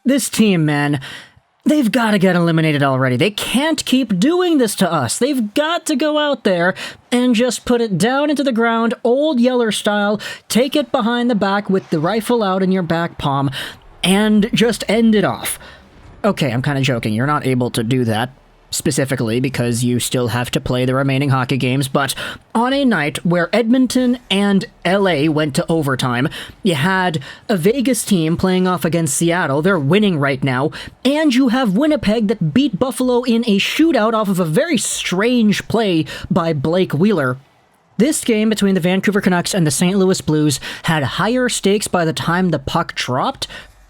This team, man, they've got to get eliminated already. They can't keep doing this to us. They've got to go out there and just put it down into the ground, old Yeller style, take it behind the back with the rifle out in your back palm, and just end it off. Okay, I'm kind of joking. You're not able to do that specifically because you still have to play the remaining hockey games, but on a night where Edmonton and LA went to overtime, you had a Vegas team playing off against Seattle. They're winning right now, and you have Winnipeg that beat Buffalo in a shootout off of a very strange play by Blake Wheeler. This game between the Vancouver Canucks and the St. Louis Blues had higher stakes by the time the puck dropped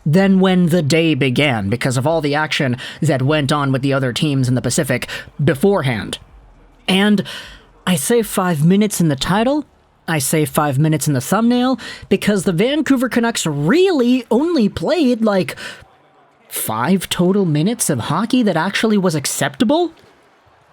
than when the day began, because of all the action that went on with the other teams in the Pacific beforehand. And I say 5 minutes in the title, I say 5 minutes in the thumbnail, because the Vancouver Canucks really only played like 5 total minutes of hockey that actually was acceptable.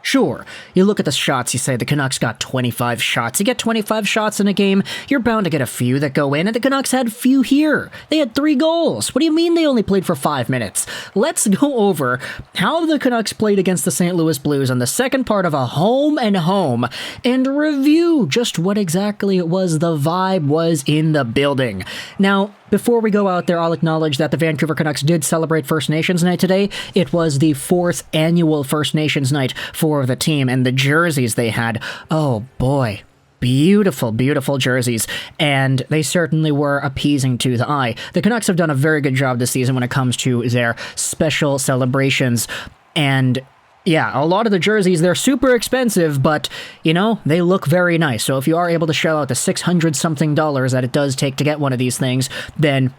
Sure, you look at the shots, you say the Canucks got 25 shots. You get 25 shots in a game, you're bound to get a few that go in, and the Canucks had few here. They had 3 goals. What do you mean they only played for 5 minutes? Let's go over how the Canucks played against the St. Louis Blues on the second part of a home and home, and review just what exactly it was the vibe was in the building. Now, before we go out there, I'll acknowledge that the Vancouver Canucks did celebrate First Nations Night today. It was the 4th annual First Nations Night for the team, and the jerseys they had, oh boy, beautiful, beautiful jerseys, and they certainly were appeasing to the eye. The Canucks have done a very good job this season when it comes to their special celebrations, and yeah, a lot of the jerseys, they're super expensive, but, you know, they look very nice. So if you are able to shell out the $600-something that it does take to get one of these things, then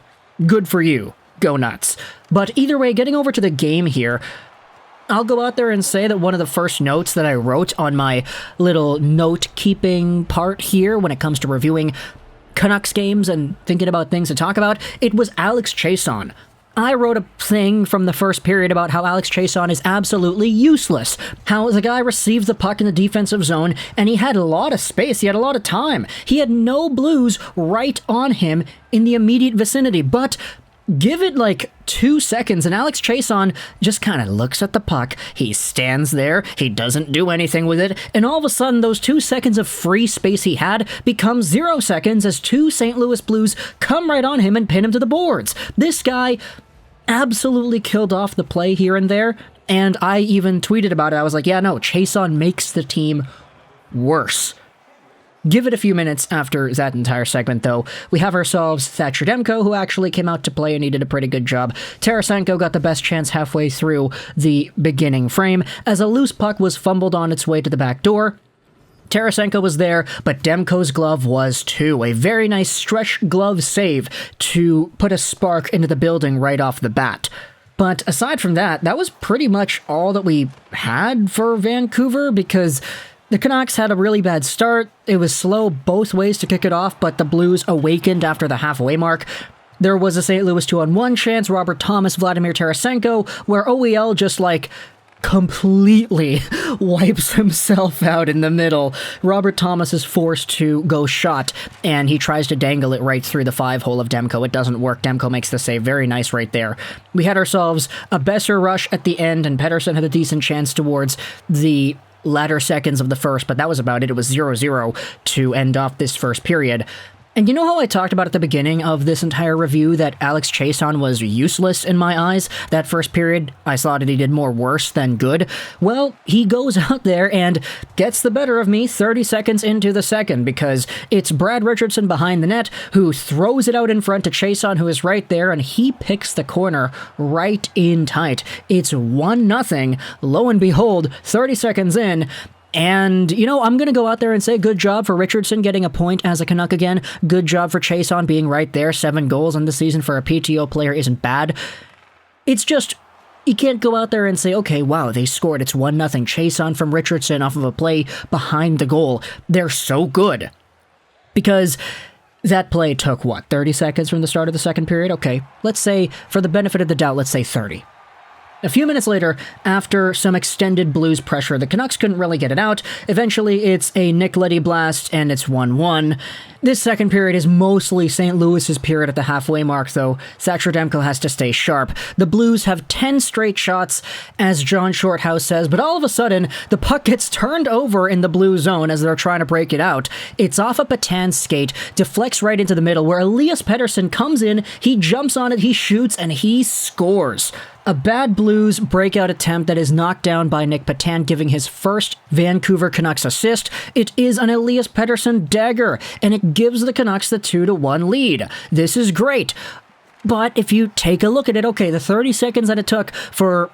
good for you. Go nuts. But either way, getting over to the game here, I'll go out there and say that one of the first notes that I wrote on my little note-keeping part here when it comes to reviewing Canucks games and thinking about things to talk about, it was Alex Chiasson. I wrote a thing from the first period about how Alex Chiasson is absolutely useless. How the guy received the puck in the defensive zone, and he had a lot of space, he had a lot of time. He had no Blues right on him in the immediate vicinity, but give it like 2 seconds and Alex Chiasson just kind of looks at the puck, he stands there, he doesn't do anything with it, and all of a sudden those 2 seconds of free space he had becomes 0 seconds as 2 St. Louis Blues come right on him and pin him to the boards. This guy absolutely killed off the play here and there, and I even tweeted about it. I was like, yeah, no, Chiasson makes the team worse. Give it a few minutes after that entire segment, though. We have ourselves Thatcher Demko, who actually came out to play and he did a pretty good job. Tarasenko got the best chance halfway through the beginning frame, as a loose puck was fumbled on its way to the back door. Tarasenko was there, but Demko's glove was too. A very nice stretch glove save to put a spark into the building right off the bat. But aside from that, that was pretty much all that we had for Vancouver, because the Canucks had a really bad start. It was slow both ways to kick it off, but the Blues awakened after the halfway mark. There was a St. Louis 2-on-1 chance, Robert Thomas, Vladimir Tarasenko, where OEL just completely wipes himself out in the middle. Robert Thomas is forced to go shot, and he tries to dangle it right through the 5-hole of Demko. It doesn't work. Demko makes the save. Very nice right there. We had ourselves a Besser rush at the end, and Pettersson had a decent chance towards the latter seconds of the first, but that was about it. It was 0-0 to end off this first period. And you know how I talked about at the beginning of this entire review that Alex Chiasson was useless in my eyes? That first period, I thought that he did more worse than good. Well, he goes out there and gets the better of me 30 seconds into the second, because it's Brad Richardson behind the net who throws it out in front to Chiasson, who is right there, and he picks the corner right in tight. It's 1-0. Lo and behold, 30 seconds in, and, you know, I'm going to go out there and say good job for Richardson getting a point as a Canuck again. Good job for Chiasson being right there. 7 goals on the season for a PTO player isn't bad. It's just, you can't go out there and say, okay, wow, they scored. It's 1-0. Chiasson from Richardson off of a play behind the goal. They're so good. Because that play took, 30 seconds from the start of the second period? Okay, let's say, for the benefit of the doubt, let's say 30. A few minutes later, after some extended Blues pressure, the Canucks couldn't really get it out. Eventually, it's a Nick Leddy blast, and it's 1-1. This second period is mostly St. Louis's period at the halfway mark, though Thatcher Demko has to stay sharp. The Blues have 10 straight shots, as John Shorthouse says, but all of a sudden, the puck gets turned over in the Blue zone as they're trying to break it out. It's off a Petan's skate, deflects right into the middle, where Elias Pettersson comes in, he jumps on it, he shoots, and he scores. A bad Blues breakout attempt that is knocked down by Nick Petan, giving his first Vancouver Canucks assist. It is an Elias Pettersson dagger, and it gives the Canucks the 2-1 lead. This is great. But if you take a look at it, okay, the 30 seconds that it took for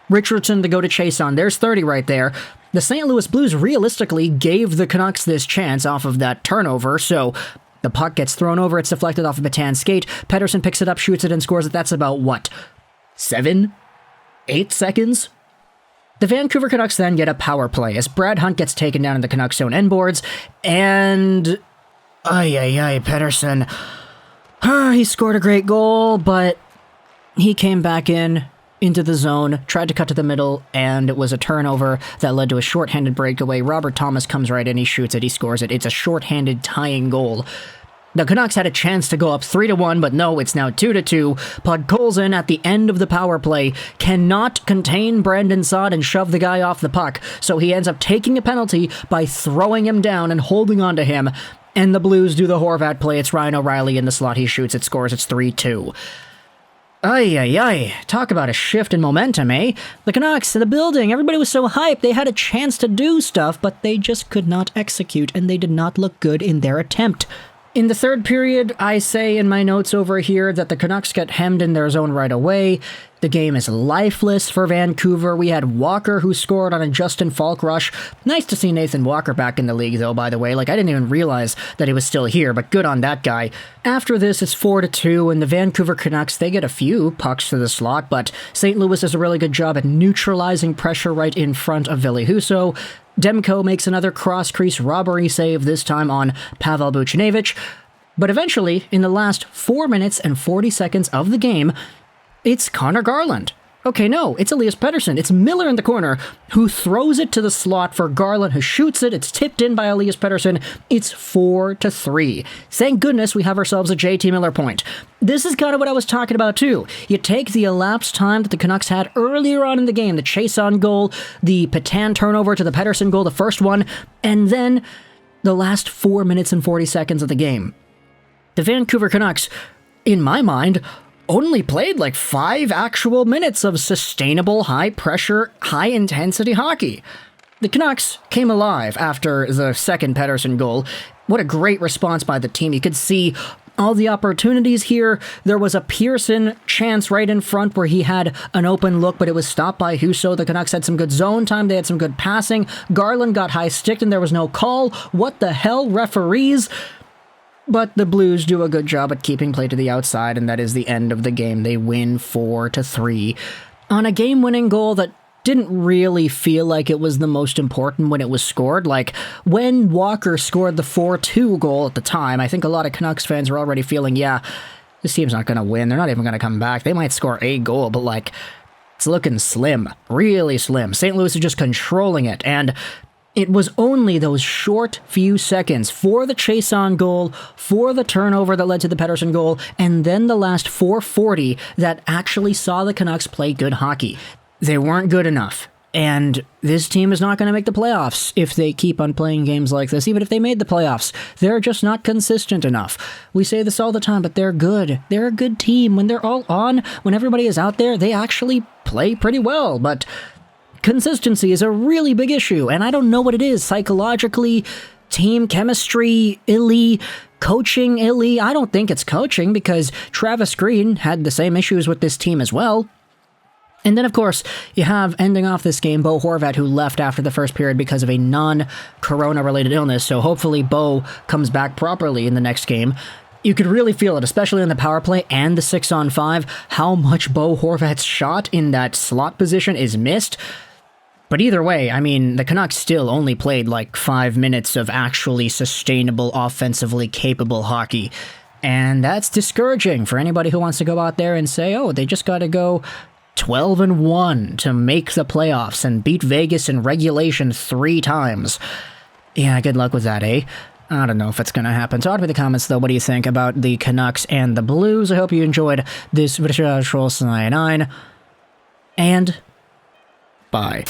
Richardson to go to Chiasson, there's 30 right there. The St. Louis Blues realistically gave the Canucks this chance off of that turnover, so the puck gets thrown over, it's deflected off of Petan's skate, Pettersson picks it up, shoots it, and scores it. That's about, 7? 8 seconds? The Vancouver Canucks then get a power play as Brad Hunt gets taken down in the Canucks zone end boards, and Pettersson. He scored a great goal, but he came back into the zone, tried to cut to the middle, and it was a turnover that led to a shorthanded breakaway. Robert Thomas comes right in, he shoots it, he scores it. It's a shorthanded tying goal. The Canucks had a chance to go up 3-1, but no, it's now 2-2. Podkolzin at the end of the power play cannot contain Brandon Saad and shove the guy off the puck, so he ends up taking a penalty by throwing him down and holding onto him, and the Blues do the Horvat play. It's Ryan O'Reilly in the slot, he shoots, it scores, it's 3-2. Talk about a shift in momentum, eh? The Canucks in the building, everybody was so hyped, they had a chance to do stuff, but they just could not execute, and they did not look good in their attempt. In the third period, I say in my notes over here that the Canucks get hemmed in their zone right away. The game is lifeless for Vancouver. We had Walker who scored on a Justin Falk rush. Nice to see Nathan Walker back in the league, though, by the way. I didn't even realize that he was still here, but good on that guy. After this, it's 4-2, and the Vancouver Canucks, they get a few pucks to the slot, but St. Louis does a really good job at neutralizing pressure right in front of Ville Husso. Demko makes another cross-crease robbery save, this time on Pavel Buchnevich. But eventually, in the last 4 minutes and 40 seconds of the game, it's Connor Garland. Okay, no, it's Elias Pettersson. It's Miller in the corner who throws it to the slot for Garland, who shoots it. It's tipped in by Elias Pettersson. It's 4-3. Thank goodness we have ourselves a JT Miller point. This is kind of what I was talking about, too. You take the elapsed time that the Canucks had earlier on in the game, the Chiasson goal, the Petan turnover to the Pettersson goal, the first one, and then the last 4 minutes and 40 seconds of the game. The Vancouver Canucks, in my mind, only played 5 actual minutes of sustainable, high-pressure, high-intensity hockey. The Canucks came alive after the second Pettersson goal. What a great response by the team. You could see all the opportunities here. There was a Pearson chance right in front where he had an open look, but it was stopped by Husso. The Canucks had some good zone time. They had some good passing. Garland got high-sticked and there was no call. What the hell, referees? But the Blues do a good job at keeping play to the outside, and that is the end of the game. They win 4-3 on a game-winning goal that didn't really feel like it was the most important when it was scored. When Walker scored the 4-2 goal at the time, I think a lot of Canucks fans were already feeling, this team's not going to win. They're not even going to come back. They might score a goal, but it's looking slim. Really slim. St. Louis is just controlling it, and it was only those short few seconds for the Chiasson goal, for the turnover that led to the Pettersson goal, and then the last 4:40 that actually saw the Canucks play good hockey. They weren't good enough, and this team is not going to make the playoffs if they keep on playing games like this. Even if they made the playoffs, they're just not consistent enough. We say this all the time, but they're good. They're a good team. When they're all on, when everybody is out there, they actually play pretty well, but consistency is a really big issue, and I don't know what it is. Psychologically, team chemistry, illy, coaching, illy. I don't think it's coaching because Travis Green had the same issues with this team as well. And then, of course, you have, ending off this game, Bo Horvat, who left after the first period because of a non-corona-related illness, so hopefully Bo comes back properly in the next game. You could really feel it, especially on the power play and the 6-on-5, how much Bo Horvat's shot in that slot position is missed. But either way, the Canucks still only played 5 minutes of actually sustainable, offensively capable hockey. And that's discouraging for anybody who wants to go out there and say, they just got to go 12-1 to make the playoffs and beat Vegas in regulation 3 times. Yeah, good luck with that, eh? I don't know if it's going to happen. Talk to me in the comments, though. What do you think about the Canucks and the Blues? I hope you enjoyed this video. And bye.